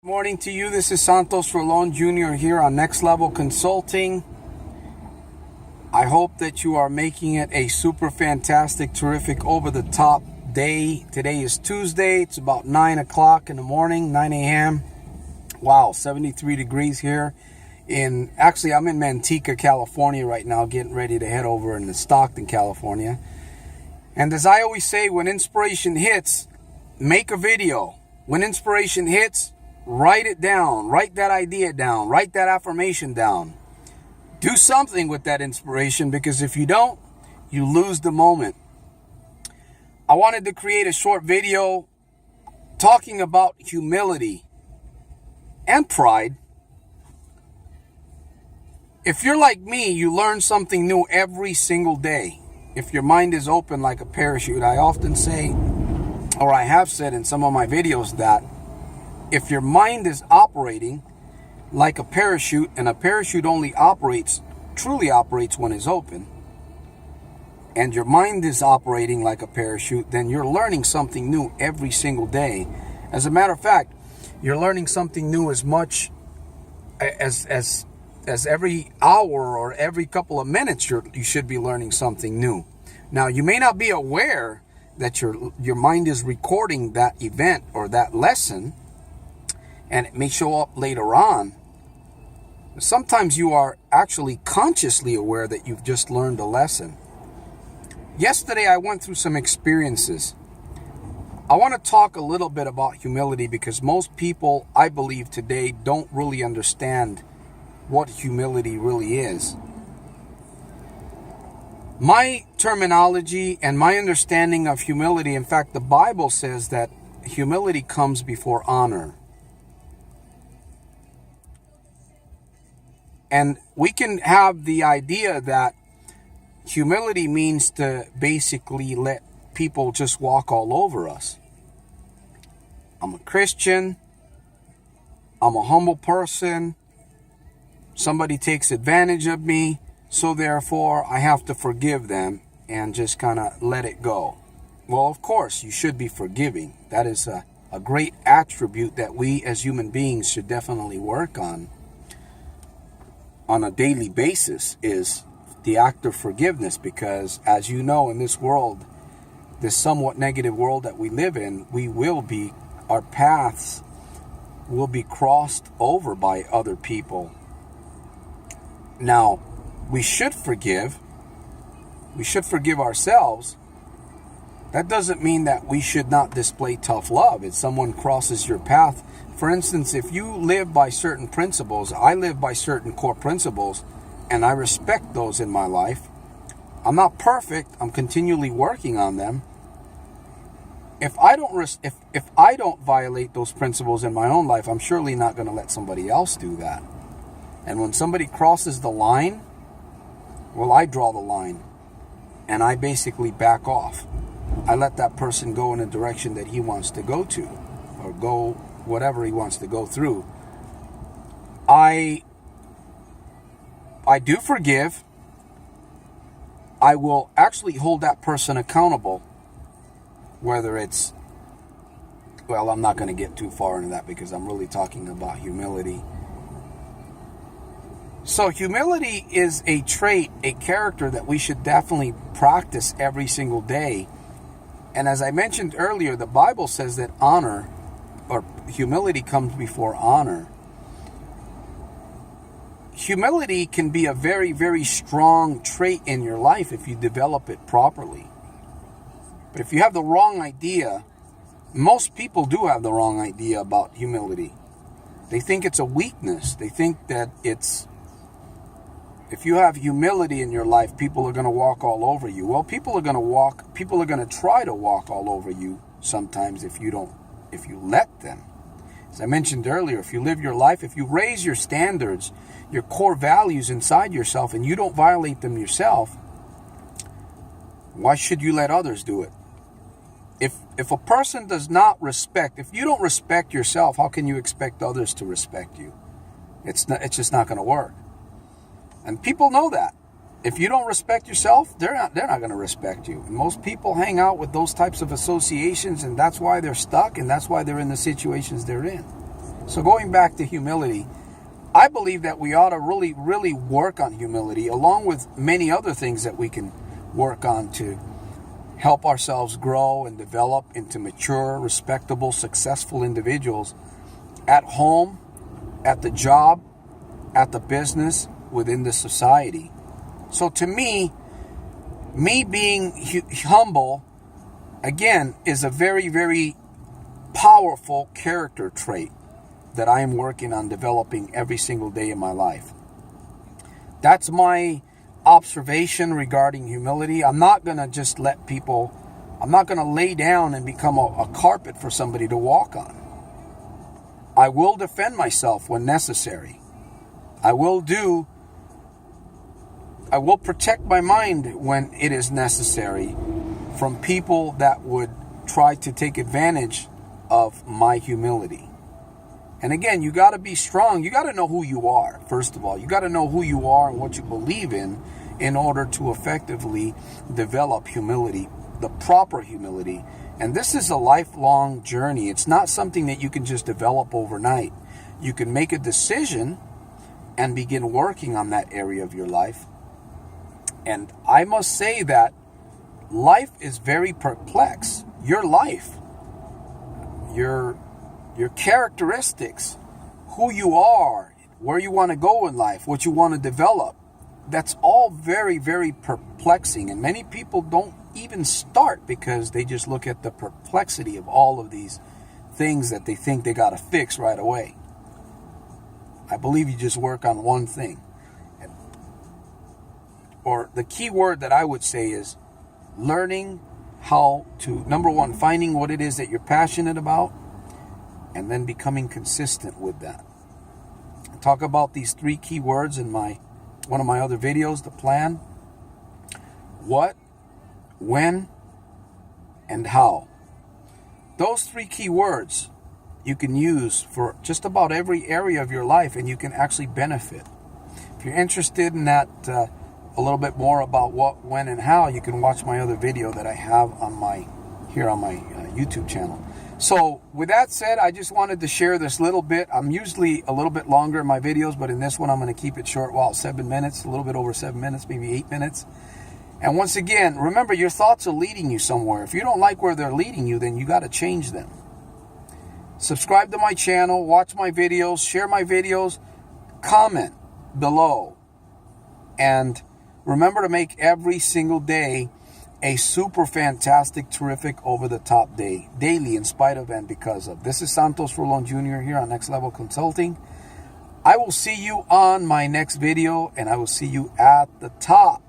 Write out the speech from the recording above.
Morning to you. This is Santos Rolon Jr. here on Next Level Consulting. I hope that you are making it a super fantastic, terrific, over-the-top day. Today is Tuesday. It's about 9 o'clock in the morning, 9 a.m. Wow, 73 degrees here. I'm in Manteca, California right now, getting ready to head over into Stockton, California. And as I always say, when inspiration hits, make a video. When inspiration hits, write it down, write that idea down, write that affirmation down. Do something with that inspiration, because if you don't, you lose the moment. I wanted to create a short video talking about humility and pride. If you're like me, you learn something new every single day. If your mind is open like a parachute, I often say, or I have said in some of my videos, that if your mind is operating like a parachute, and a parachute only truly operates when it's open, and your mind is operating like a parachute, then you're learning something new every single day. As a matter of fact, you're learning something new as much as every hour or every couple of minutes. You should be learning something new. Now, you may not be aware that your mind is recording that event or that lesson, and it may show up later on. Sometimes you are actually consciously aware that you've just learned a lesson. Yesterday, I went through some experiences. I want to talk a little bit about humility, because most people, I believe today, don't really understand what humility really is. My terminology and my understanding of humility, in fact, the Bible says that humility comes before honor. And we can have the idea that humility means to basically let people just walk all over us. I'm a Christian. I'm a humble person. Somebody takes advantage of me, so therefore I have to forgive them and just kind of let it go. Well, of course, you should be forgiving. That is a great attribute that we as human beings should definitely work on a daily basis, is the act of forgiveness. Because as you know, in this world, this somewhat negative world that we live in, our paths will be crossed over by other people. Now, we should forgive ourselves. That doesn't mean that we should not display tough love if someone crosses your path. For instance, if you live by certain principles, I live by certain core principles, and I respect those in my life. I'm not perfect. I'm continually working on them. If I don't violate those principles in my own life, I'm surely not going to let somebody else do that. And when somebody crosses the line, well, I draw the line, and I basically back off. I let that person go in a direction that he wants to go to, or go whatever he wants to go through. I do forgive. I will actually hold that person accountable, whether it's, well, I'm not going to get too far into that because I'm really talking about humility. So humility is a trait, a character that we should definitely practice every single day. And as I mentioned earlier, the Bible says that honor or humility comes before honor. Humility can be a very, very strong trait in your life if you develop it properly. But if you have the wrong idea, most people do have the wrong idea about humility. They think it's a weakness. They think that if you have humility in your life, people are going to walk all over you. Well, people are going to try to walk all over you sometimes if you let them. As I mentioned earlier, if you live your life, if you raise your standards, your core values inside yourself, and you don't violate them yourself, why should you let others do it? If a person does not respect, if you don't respect yourself, how can you expect others to respect you? It's just not going to work. And people know that. If you don't respect yourself, they're not going to respect you. And most people hang out with those types of associations, and that's why they're stuck, and that's why they're in the situations they're in. So going back to humility, I believe that we ought to really, really work on humility, along with many other things that we can work on to help ourselves grow and develop into mature, respectable, successful individuals at home, at the job, at the business, within the society. So to me being humble, again, is a very, very powerful character trait that I am working on developing every single day in my life. That's my observation regarding humility. I'm not going to just I'm not going to lay down and become a carpet for somebody to walk on. I will defend myself when necessary. I will protect my mind when it is necessary from people that would try to take advantage of my humility. And again, you got to be strong. You got to know who you are, first of all. You got to know who you are and what you believe in order to effectively develop humility, the proper humility. And this is a lifelong journey. It's not something that you can just develop overnight. You can make a decision and begin working on that area of your life. And I must say that life is very perplexed. Your life, your characteristics, who you are, where you want to go in life, what you want to develop, that's all very, very perplexing. And many people don't even start because they just look at the perplexity of all of these things that they think they got to fix right away. I believe you just work on one thing. Or the key word that I would say is learning how to, number one, finding what it is that you're passionate about, and then becoming consistent with that. I talk about these 3 key words in one of my other videos, the plan. What, when, and how. Those 3 key words you can use for just about every area of your life, and you can actually benefit. If you're interested in that, a little bit more about what, when, and how, you can watch my other video that I have on my YouTube channel. So with that said, I just wanted to share this little bit. I'm usually a little bit longer in my videos, but in this one I'm going to keep it short. Well, 7 minutes, a little bit over 7 minutes, maybe 8 minutes. And once again, remember, your thoughts are leading you somewhere. If you don't like where they're leading you, then you got to change them. Subscribe to my channel, watch my videos, share my videos, comment below. And remember to make every single day a super fantastic, terrific, over-the-top day. Daily, in spite of and because of. This is Santos Rolon Jr. here on Next Level Consulting. I will see you on my next video, and I will see you at the top.